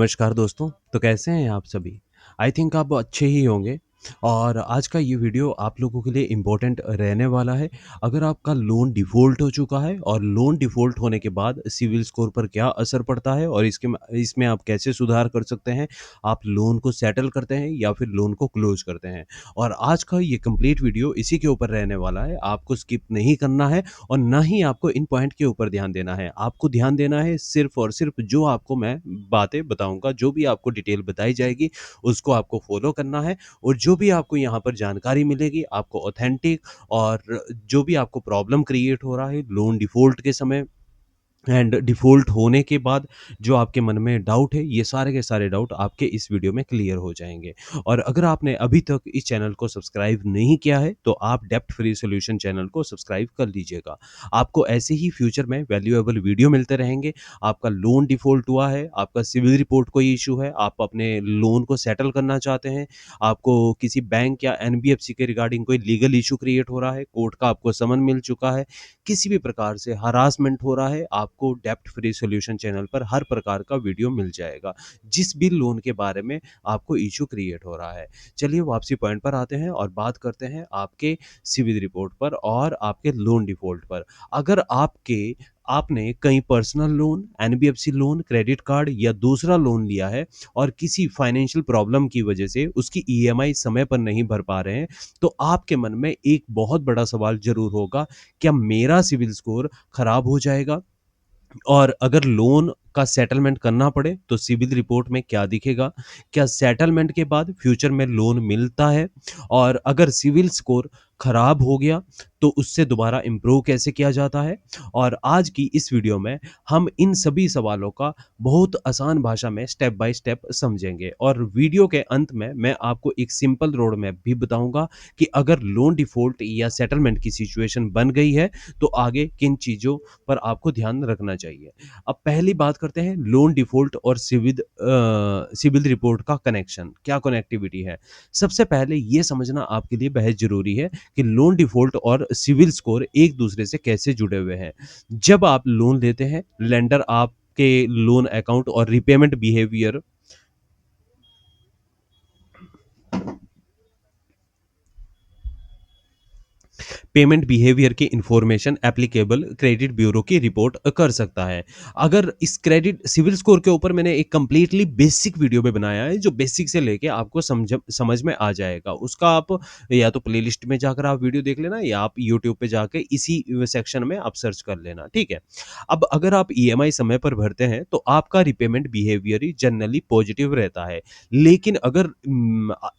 नमस्कार दोस्तों, तो कैसे हैं आप सभी? आई थिंक आप अच्छे ही होंगे और आज का ये वीडियो आप लोगों के लिए इम्पोर्टेंट रहने वाला है। अगर आपका लोन डिफ़ॉल्ट हो चुका है और लोन डिफ़ॉल्ट होने के बाद सिविल स्कोर पर क्या असर पड़ता है और इसमें आप कैसे सुधार कर सकते हैं? आप लोन को सेटल करते हैं या फिर लोन को क्लोज़ करते हैं? और आज का ये कंप्लीट वीडियो इसी के ऊपर रहने वाला है। आपको स्किप नहीं करना है और ना ही आपको इन पॉइंट के ऊपर ध्यान देना है। आपको ध्यान देना है सिर्फ़ और सिर्फ़ जो आपको मैं बातें बताऊँगा, जो भी आपको डिटेल बताई जाएगी, उसको आपको फ़ॉलो करना है और जो भी आपको यहाँ पर जानकारी मिलेगी, आपको ऑथेंटिक और जो भी आपको प्रॉब्लम क्रिएट हो रहा है लोन डिफ़ॉल्ट के समय एंड डिफ़ॉल्ट होने के बाद जो आपके मन में डाउट है, ये सारे के सारे डाउट आपके इस वीडियो में क्लियर हो जाएँगे। और अगर आपने अभी तक इस चैनल को सब्सक्राइब नहीं किया है, तो आप डेब्ट फ्री सॉल्यूशन चैनल को सब्सक्राइब कर लीजिएगा। आपको ऐसे ही फ्यूचर में वैल्यूएबल वीडियो मिलते रहेंगे। आपका लोन डिफ़ॉल्ट हुआ है, आपका सिविल रिपोर्ट कोई इश्यू है, आप अपने लोन को सेटल करना चाहते हैं, आपको किसी बैंक या एनबीएफसी के रिगार्डिंग कोई लीगल इश्यू क्रिएट हो रहा है, कोर्ट का आपको समन मिल चुका है, किसी भी प्रकार से हरासमेंट हो रहा है, आपको डेब्ट फ्री सॉल्यूशन चैनल पर हर प्रकार का वीडियो मिल जाएगा, जिस भी लोन के बारे में आपको इश्यू क्रिएट हो रहा है। चलिए वापसी पॉइंट पर आते हैं और बात करते हैं आपके सिविल रिपोर्ट पर और आपके लोन डिफ़ॉल्ट पर। अगर आपने कहीं personal loan, NBFC loan, credit card या दूसरा लोन लिया है और किसी फाइनेंशियल प्रॉब्लम की वजह से उसकी ईएमआई समय पर नहीं भर पा रहे हैं, तो आपके मन में एक बहुत बड़ा सवाल ज़रूर होगा, क्या मेरा सिविल स्कोर खराब हो जाएगा? और अगर लोन का सेटलमेंट करना पड़े तो सिविल रिपोर्ट में क्या दिखेगा? क्या सेटलमेंट के बाद फ्यूचर में लोन मिलता है? और अगर सिविल स्कोर खराब हो गया तो उससे दोबारा इम्प्रूव कैसे किया जाता है? और आज की इस वीडियो में हम इन सभी सवालों का बहुत आसान भाषा में स्टेप बाय स्टेप समझेंगे और वीडियो के अंत में मैं आपको एक सिंपल रोड मैप भी बताऊंगा कि अगर लोन डिफ़ॉल्ट या सेटलमेंट की सिचुएशन बन गई है तो आगे किन चीज़ों पर आपको ध्यान रखना चाहिए। अब पहली बात करते हैं लोन डिफ़ॉल्ट और सिविल रिपोर्ट का कनेक्शन, क्या कनेक्टिविटी है? सबसे पहले ये समझना आपके लिए बेहद ज़रूरी है कि लोन डिफ़ॉल्ट और सिविल स्कोर एक दूसरे से कैसे जुड़े हुए हैं। जब आप लोन लेते हैं, लेंडर आपके लोन अकाउंट और रीपेमेंट बिहेवियर पेमेंट बिहेवियर की इंफॉर्मेशन एप्लीकेबल क्रेडिट ब्यूरो की रिपोर्ट कर सकता है। अगर इस क्रेडिट सिविल स्कोर के ऊपर मैंने एक कंप्लीटली बेसिक वीडियो भी बनाया है जो बेसिक से लेके आपको समझ में आ जाएगा। उसका आप या तो प्लेलिस्ट में जाकर आप वीडियो देख लेना या आप यूट्यूब पे जाके इसी सेक्शन में आप सर्च कर लेना, ठीक है? अब अगर आप ईएमआई समय पर भरते हैं तो आपका रिपेमेंट बिहेवियर ही जनरली पॉजिटिव रहता है। लेकिन अगर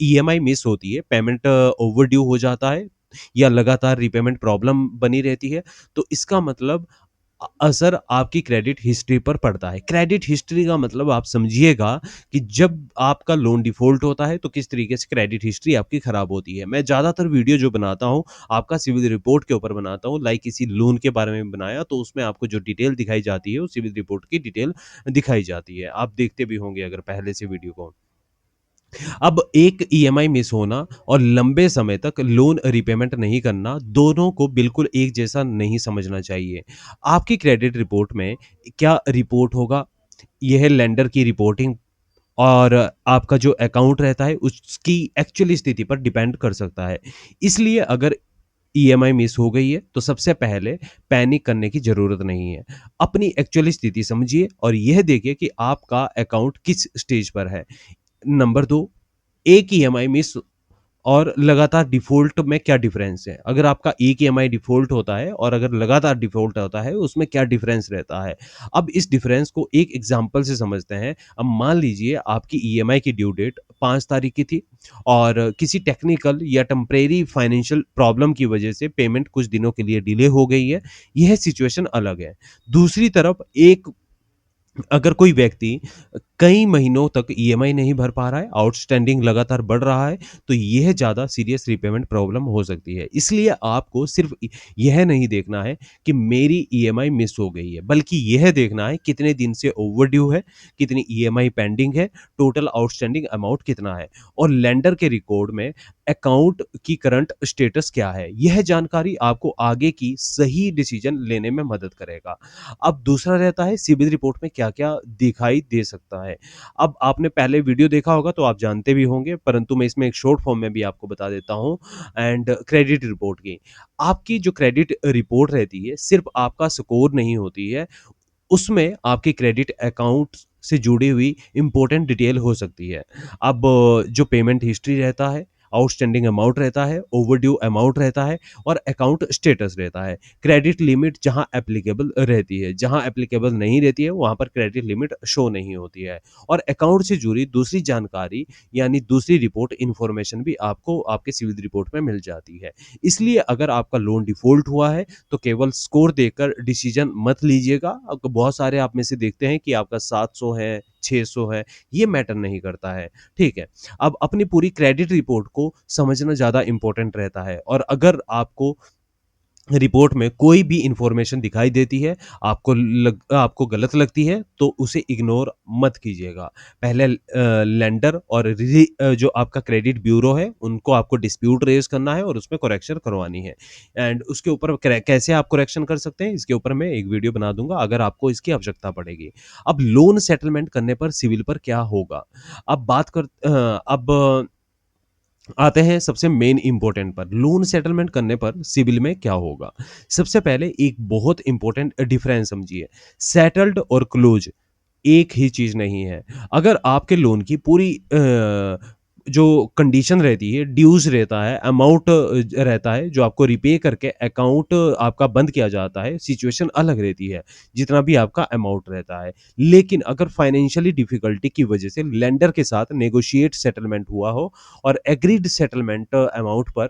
ईएमआई मिस होती है, पेमेंट ओवरड्यू हो जाता है या लगातार रीपेमेंट प्रॉब्लम बनी रहती है, तो इसका मतलब असर आपकी क्रेडिट हिस्ट्री पर पड़ता है। क्रेडिट हिस्ट्री का मतलब आप समझिएगा कि जब आपका लोन डिफ़ॉल्ट होता है, तो किस तरीके से क्रेडिट हिस्ट्री आपकी खराब होती है। मैं ज़्यादातर वीडियो जो बनाता हूँ, आपका सिविल रिपोर्ट के ऊपर बनाता हूँ, लाइक किसी लोन के बारे में बनाया, तो उसमें आपको जो डिटेल दिखाई जाती है, वो सिविल रिपोर्ट की डिटेल दिखाई जाती है। आप देखते भी होंगे अगर पहले से वीडियो को। अब एक ईएमआई मिस होना और लंबे समय तक लोन रीपेमेंट नहीं करना, दोनों को बिल्कुल एक जैसा नहीं समझना चाहिए। आपकी क्रेडिट रिपोर्ट में क्या रिपोर्ट होगा, यह लेंडर की रिपोर्टिंग और आपका जो अकाउंट रहता है, उसकी एक्चुअली स्थिति पर डिपेंड कर सकता है। इसलिए अगर ईएमआई मिस हो गई है, तो सबसे पहले पैनिक करने की ज़रूरत नहीं है। अपनी एक्चुअली स्थिति समझिए और यह देखिए कि आपका अकाउंट किस स्टेज पर है। नंबर 2, एक ईएमआई मिस और लगातार डिफ़ॉल्ट में क्या डिफ़रेंस है? अगर आपका एक ईएमआई डिफ़ॉल्ट होता है और अगर लगातार डिफ़ॉल्ट होता है, उसमें क्या डिफ़रेंस रहता है? अब इस डिफ़रेंस को एक एग्ज़ाम्पल से समझते हैं। अब मान लीजिए आपकी ईएमआई की ड्यू डेट 5 तारीख की थी और किसी टेक्निकल या टेम्परेरी फाइनेंशियल प्रॉब्लम की वजह से पेमेंट कुछ दिनों के लिए डिले हो गई है। यह सिचुएशन अलग है। दूसरी तरफ अगर कोई व्यक्ति कई महीनों तक ईएमआई नहीं भर पा रहा है, आउटस्टैंडिंग लगातार बढ़ रहा है, तो यह ज़्यादा सीरियस रीपेमेंट प्रॉब्लम हो सकती है। इसलिए आपको सिर्फ़ यह नहीं देखना है कि मेरी ईएमआई मिस हो गई है, बल्कि यह देखना है कितने दिन से ओवरड्यू है, कितनी ईएमआई पेंडिंग है, टोटल आउटस्टैंडिंग अमाउंट कितना है और लेंडर के रिकॉर्ड में अकाउंट की करंट स्टेटस क्या है। यह जानकारी आपको आगे की सही डिसीज़न लेने में मदद करेगा। अब दूसरा रहता है सिविल रिपोर्ट में क्या-क्या दिखाई दे सकता है। अब आपने पहले वीडियो देखा होगा तो आप जानते भी होंगे, परंतु मैं इसमें एक शॉर्ट फॉर्म में भी आपको बता देता हूँ एंड क्रेडिट रिपोर्ट की। आपकी जो क्रेडिट रिपोर्ट रहती है, सिर्फ़ आपका स्कोर नहीं होती है, उसमें आपके क्रेडिट अकाउंट से जुड़ी हुई इम्पोर्टेंट डिटेल हो सकती है। अब जो पेमेंट हिस्ट्री रहता है, आउटस्टैंडिंग अमाउंट रहता है, ओवरड्यू अमाउंट रहता है और अकाउंट स्टेटस रहता है। क्रेडिट लिमिट जहाँ एप्लीकेबल रहती है, जहाँ एप्लीकेबल नहीं रहती है, वहाँ पर क्रेडिट लिमिट शो नहीं होती है और अकाउंट से जुड़ी दूसरी जानकारी यानी दूसरी रिपोर्ट इन्फॉर्मेशन भी आपको आपके सिविल रिपोर्ट में मिल जाती है। इसलिए अगर आपका लोन डिफ़ॉल्ट हुआ है तो केवल स्कोर देखकर डिसीजन मत लीजिएगा। बहुत सारे आप में से देखते हैं कि आपका 700 है, 600 है, ये मैटर नहीं करता है, ठीक है? अब अपनी पूरी क्रेडिट रिपोर्ट को समझना ज़्यादा इम्पोर्टेंट रहता है और अगर आपको रिपोर्ट में कोई भी इंफॉर्मेशन दिखाई देती है, आपको गलत लगती है, तो उसे इग्नोर मत कीजिएगा। पहले लेंडर और जो आपका क्रेडिट ब्यूरो है, उनको आपको डिस्प्यूट रेज़ करना है और उसमें करेक्शन करवानी है एंड उसके ऊपर कैसे आप करेक्शन कर सकते हैं, इसके ऊपर मैं एक वीडियो बना दूँगा अगर आपको इसकी आवश्यकता पड़ेगी। अब लोन सेटलमेंट करने पर सिविल पर क्या होगा? अब आते हैं सबसे मेन इम्पोर्टेंट पर, लोन सेटलमेंट करने पर सिविल में क्या होगा? सबसे पहले एक बहुत इम्पोर्टेंट डिफरेंस समझिए, सेटल्ड और क्लोज़ एक ही चीज़ नहीं है। अगर आपके लोन की पूरी जो कंडीशन रहती है, ड्यूज़ रहता है, अमाउंट रहता है, जो आपको रिपे करके अकाउंट आपका बंद किया जाता है, सिचुएशन अलग रहती है, जितना भी आपका अमाउंट रहता है। लेकिन अगर फाइनेंशियली डिफ़िकल्टी की वजह से लेंडर के साथ नेगोशिएट सेटलमेंट हुआ हो और एग्रीड सेटलमेंट अमाउंट पर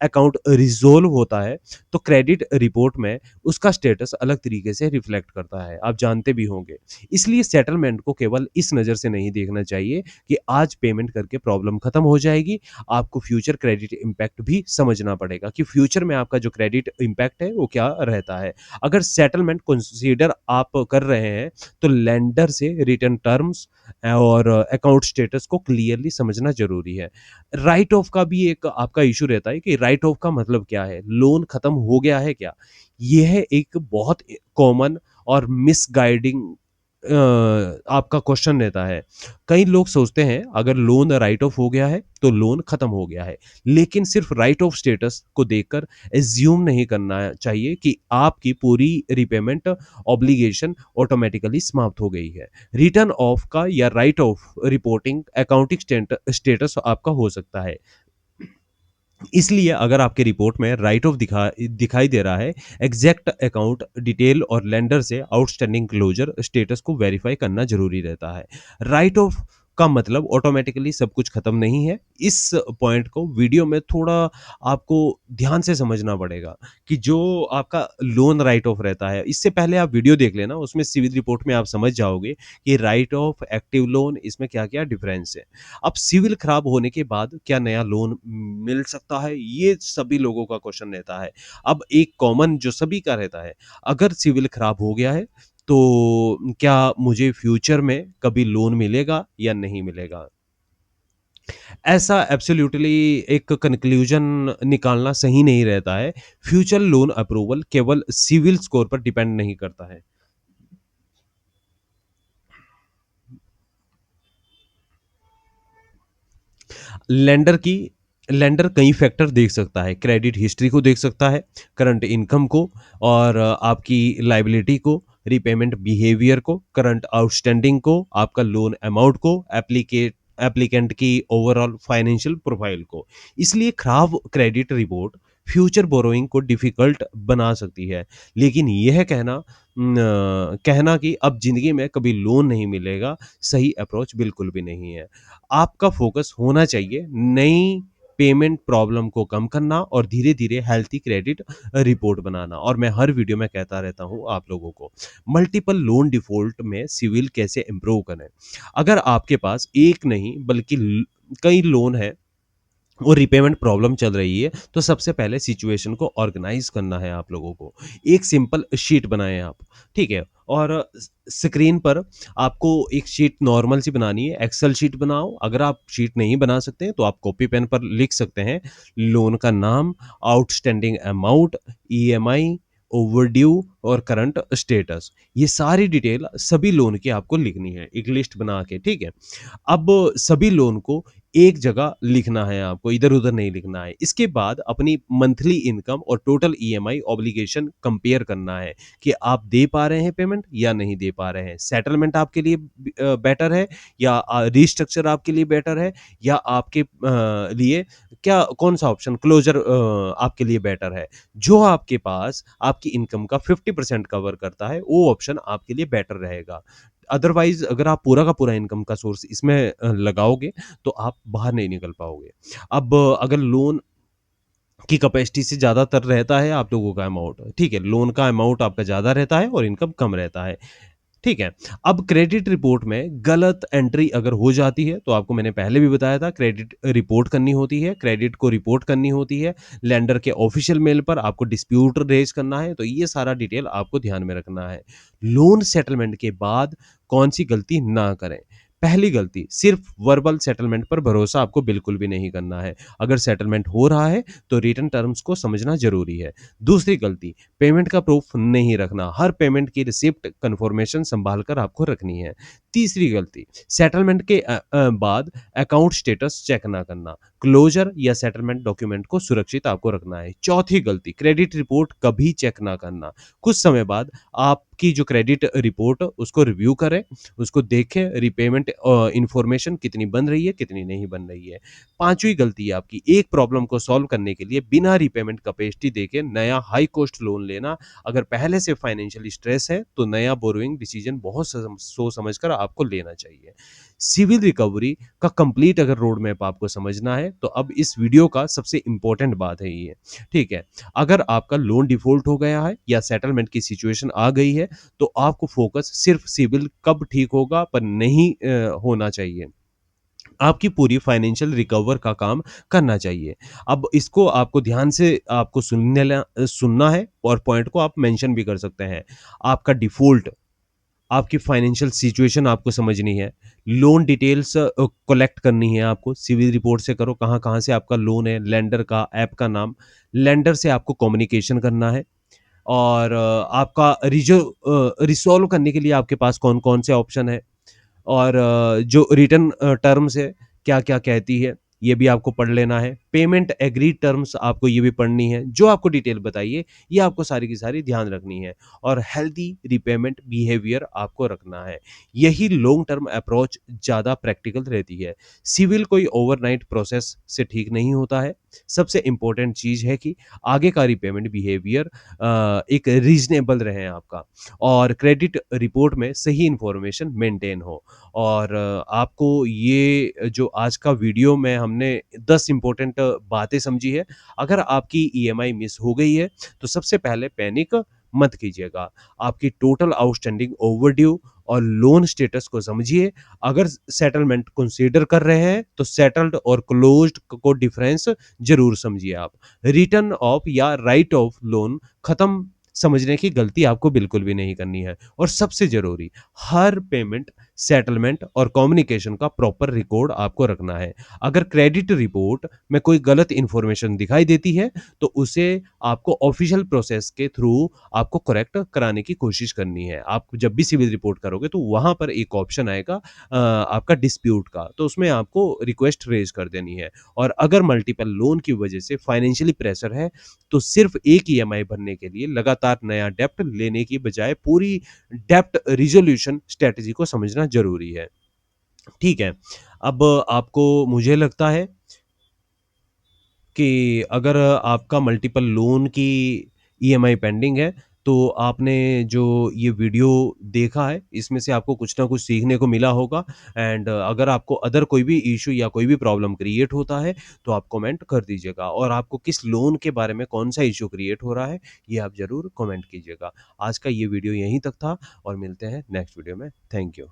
अकाउंट रिज़ॉल्व होता है, तो क्रेडिट रिपोर्ट में उसका स्टेटस अलग तरीके से रिफ्लेक्ट करता है, आप जानते भी होंगे। इसलिए सेटलमेंट को केवल इस नज़र से नहीं देखना चाहिए कि आज पेमेंट करके प्रॉब्लम खत्म हो जाएगी, आपको फ्यूचर क्रेडिट इम्पैक्ट भी समझना पड़ेगा कि फ्यूचर में आपका जो क्रेडिट इम्पैक्ट है, वो क्या रहता है। अगर सेटलमेंट कंसीडर आप कर रहे हैं, तो लेंडर से रिटर्न टर्म्स और अकाउंट स्टेटस को क्लियरली समझना ज़रूरी है। राइट ऑफ का भी एक आपका इश्यू रहता है कि राइट ऑफ का मतलब क्या है? लोन खत्म हो गया है क्या? यह एक बहुत कॉमन और मिसगाइडिंग आपका क्वेश्चन रहता है। कई लोग सोचते हैं अगर लोन राइट ऑफ हो गया है तो लोन खत्म हो गया है। लेकिन सिर्फ राइट ऑफ स्टेटस को देखकर एज्यूम नहीं करना चाहिए कि आपकी पूरी रिपेमेंट ऑब्लिगेशन ऑटोमेटिकली समाप्त हो गई है। रिटर्न ऑफ का या right of reporting accounting status आपका हो सकता है। इसलिए अगर आपके रिपोर्ट में राइट ऑफ दिखाई दे रहा है, एग्जैक्ट अकाउंट डिटेल और लेंडर से आउटस्टैंडिंग क्लोजर स्टेटस को वेरीफाई करना ज़रूरी रहता है। राइट ऑफ का मतलब ऑटोमेटिकली सब कुछ खत्म नहीं है। इस पॉइंट को वीडियो में थोड़ा आपको ध्यान से समझना पड़ेगा कि जो आपका लोन राइट ऑफ रहता है, इससे पहले आप वीडियो देख लेना, उसमें सिविल रिपोर्ट में आप समझ जाओगे कि राइट ऑफ, एक्टिव लोन, इसमें क्या-क्या डिफरेंस है। अब सिविल खराब होने के बाद क्या नया लोन मिल सकता है? ये सभी लोगों का क्वेश्चन रहता है। अब एक कॉमन जो सभी का रहता है, अगर सिविल खराब हो गया है, तो क्या मुझे फ्यूचर में कभी लोन मिलेगा या नहीं मिलेगा? ऐसा एब्सोल्यूटली एक कन्क्लूज़न निकालना सही नहीं रहता है। फ्यूचर लोन अप्रूवल केवल सिविल स्कोर पर डिपेंड नहीं करता है। लेंडर की लेंडर कई फैक्टर देख सकता है, क्रेडिट हिस्ट्री को देख सकता है, करंट इनकम को और आपकी लायबिलिटी को, रीपेमेंट बिहेवियर को, करंट आउटस्टैंडिंग को, आपका लोन अमाउंट को, एप्लीकेंट की ओवरऑल फाइनेंशियल प्रोफाइल को। इसलिए खराब क्रेडिट रिपोर्ट फ्यूचर बोरोइंग को डिफ़िकल्ट बना सकती है। लेकिन यह कहना कि अब ज़िंदगी में कभी लोन नहीं मिलेगा, सही अप्रोच बिल्कुल भी नहीं है। आपका फ़ोकस होना चाहिए नई पेमेंट प्रॉब्लम को कम करना और धीरे-धीरे हेल्थी क्रेडिट रिपोर्ट बनाना और मैं हर वीडियो में कहता रहता हूँ आप लोगों को, मल्टीपल लोन डिफ़ॉल्ट में सिविल कैसे इम्प्रूव करें। अगर आपके पास एक नहीं बल्कि कई लोन हैं और रिपेमेंट प्रॉब्लम चल रही है, तो सबसे पहले सिचुएशन को ऑर्गेनाइज़ करना है आप लोगों को। एक सिंपल शीट बनाएँ आप, ठीक है? और स्क्रीन पर आपको एक शीट नॉर्मल सी बनानी है, एक्सेल शीट बनाओ। अगर आप शीट नहीं बना सकते हैं, तो आप कॉपी पेन पर लिख सकते हैं, लोन का नाम, आउटस्टैंडिंग अमाउंट, ईएमआई, ओवरड्यू और करंट स्टेटस। ये सारी डिटेल सभी लोन की आपको लिखनी है, एक लिस्ट बना के, ठीक है? अब सभी लोन को एक जगह लिखना है आपको, इधर-उधर नहीं लिखना है। इसके बाद अपनी मंथली इनकम और टोटल ईएमआई ऑब्लिगेशन कंपेयर करना है कि आप दे पा रहे हैं पेमेंट या नहीं दे पा रहे हैं। सेटलमेंट आपके लिए बेटर है या रीस्ट्रक्चर आपके लिए बेटर है या आपके लिए क्या कौन-सा ऑप्शन क्लोज़र आपके लिए बेटर है। जो आपके पास आपकी इनकम का 50% कवर करता है, वो ऑप्शन आपके लिए बेटर रहेगा। अदरवाइज़ अगर आप पूरा का पूरा इनकम का सोर्स इसमें लगाओगे, तो आप बाहर नहीं निकल पाओगे। अब अगर लोन की कैपेसिटी से ज़्यादातर रहता है आप लोगों का अमाउंट, ठीक है? लोन का अमाउंट आपका ज़्यादा रहता है और इनकम कम रहता है। ठीक है। अब क्रेडिट रिपोर्ट में गलत एंट्री अगर हो जाती है, तो आपको मैंने पहले भी बताया था क्रेडिट रिपोर्ट करनी होती है, क्रेडिट को रिपोर्ट करनी होती है, लेंडर के ऑफिशियल मेल पर आपको डिस्प्यूट रेज़ करना है, तो ये सारा डिटेल आपको ध्यान में रखना है। लोन सेटलमेंट के बाद कौन-सी गलती ना करें। पहली गलती, सिर्फ़ वर्बल सेटलमेंट पर भरोसा आपको बिल्कुल भी नहीं करना है। अगर सेटलमेंट हो रहा है, तो रिटन टर्म्स को समझना ज़रूरी है। दूसरी गलती, पेमेंट का प्रूफ नहीं रखना, हर पेमेंट की रिसिप्ट कन्फर्मेशन संभाल कर आपको रखनी है। तीसरी गलती, सेटलमेंट के बाद अकाउंट स्टेटस चेक ना करना, क्लोज़र या सेटलमेंट डॉक्यूमेंट को सुरक्षित आपको रखना है। चौथी गलती, क्रेडिट रिपोर्ट कभी चेक ना करना, कुछ समय बाद आपकी जो क्रेडिट रिपोर्ट उसको रिव्यू करें, उसको देखें, रीपेमेंट इन्फॉर्मेशन कितनी बन रही है, कितनी नहीं बन रही है। पाँचवीं गलती है आपकी, एक प्रॉब्लम को सॉल्व करने के लिए बिना रीपेमेंट कैपेसिटी देके नया हाई कॉस्ट लोन लेना। अगर पहले से फाइनेंशियल स्ट्रेस है, तो नया बोरोइंग डिसीजन बहुत सोच समझ कर आपको लेना चाहिए। सिविल रिकवरी का कंप्लीट अगर रोड मैप आपको समझना है, तो अब इस वीडियो का सबसे इम्पोर्टेंट बात है ये, ठीक है? अगर आपका लोन डिफ़ॉल्ट हो गया है या सेटलमेंट की सिचुएशन आ गई है, तो आपको फ़ोकस सिर्फ़ सिविल कब ठीक होगा पर नहीं होना चाहिए। आपकी पूरी फाइनेंशियल रिकवर का काम करना चाहिए। अब इसको आपको ध्यान से आपको सुनना है और पॉइंट को आप मेंशन भी कर सकते हैं। आपका डिफ़ॉल्ट, आपकी फाइनेंशियल सिचुएशन आपको समझनी है, लोन डिटेल्स कलेक्ट करनी है आपको, सिविल रिपोर्ट से करो कहाँ-कहाँ से आपका लोन है, लेंडर का, ऐप का नाम, लेंडर से आपको कम्युनिकेशन करना है और आपका रिज़ॉल्व करने के लिए आपके पास कौन-कौन से ऑप्शन है और जो रिटर्न टर्म्स है, क्या-क्या कहती है, ये भी आपको पढ़ लेना है। पेमेंट एग्रीड टर्म्स आपको ये भी पढ़नी है। जो आपको डिटेल बताई है, ये आपको सारी की सारी ध्यान रखनी है और हेल्दी रीपेमेंट बिहेवियर आपको रखना है। यही लॉन्ग टर्म अप्रोच ज़्यादा प्रैक्टिकल रहती है। सिविल कोई ओवरनाइट प्रोसेस से ठीक नहीं होता है। सबसे इम्पोर्टेंट चीज़ है कि आगे का रीपेमेंट बिहेवियर एक रीज़नेबल रहे आपका और क्रेडिट रिपोर्ट में सही इन्फॉर्मेशन मेंटेन हो। और आपको ये जो आज का वीडियो में हमने 10 इम्पोर्टेंट बातें समझी है, अगर आपकी ईएमआई मिस हो गई है, तो सबसे पहले पैनिक मत कीजिएगा। आपकी टोटल आउटस्टैंडिंग ओवरड्यू और लोन स्टेटस को समझिए। अगर सेटलमेंट कंसीडर कर रहे हैं, तो सेटल्ड और क्लोज़्ड को डिफरेंस ज़रूर समझिए आप। रिटर्न ऑफ या राइट ऑफ लोन खत्म समझने की गलती आपको बिल्कुल भी नहीं करनी है और सबसे ज़रूरी, हर पेमेंट, सेटलमेंट और कम्युनिकेशन का प्रॉपर रिकॉर्ड आपको रखना है। अगर क्रेडिट रिपोर्ट में कोई गलत इन्फॉर्मेशन दिखाई देती है, तो उसे आपको ऑफिशियल प्रोसेस के थ्रू आपको करेक्ट कराने की कोशिश करनी है। आप जब भी सिविल रिपोर्ट करोगे, तो वहाँ पर एक ऑप्शन आएगा आपका डिस्प्यूट का, तो उसमें आपको रिक्वेस्ट रेज़ कर देनी है और अगर मल्टीपल लोन की वजह से फाइनेंशियली प्रेशर है, तो सिर्फ़ एक ईएमआई भरने के लिए लगातार नया डेब्ट लेने की बजाय पूरी डेब्ट रिज़ॉल्यूशन स्ट्रैटेजी को समझना ज़रूरी है। ठीक है, अब आपको मुझे लगता है कि अगर आपका मल्टीपल लोन की ईएमआई पेंडिंग है, तो आपने जो ये वीडियो देखा है, इसमें से आपको कुछ ना कुछ सीखने को मिला होगा एंड अगर आपको अदर कोई भी इश्यू या कोई भी प्रॉब्लम क्रिएट होता है, तो आप कमेंट कर दीजिएगा और आपको किस लोन के बारे में कौन-सा इश्यू क्रिएट हो रहा है, ये आप ज़रूर कमेंट कीजिएगा। आज का ये वीडियो यहीं तक था और मिलते हैं नेक्स्ट वीडियो में। Thank you.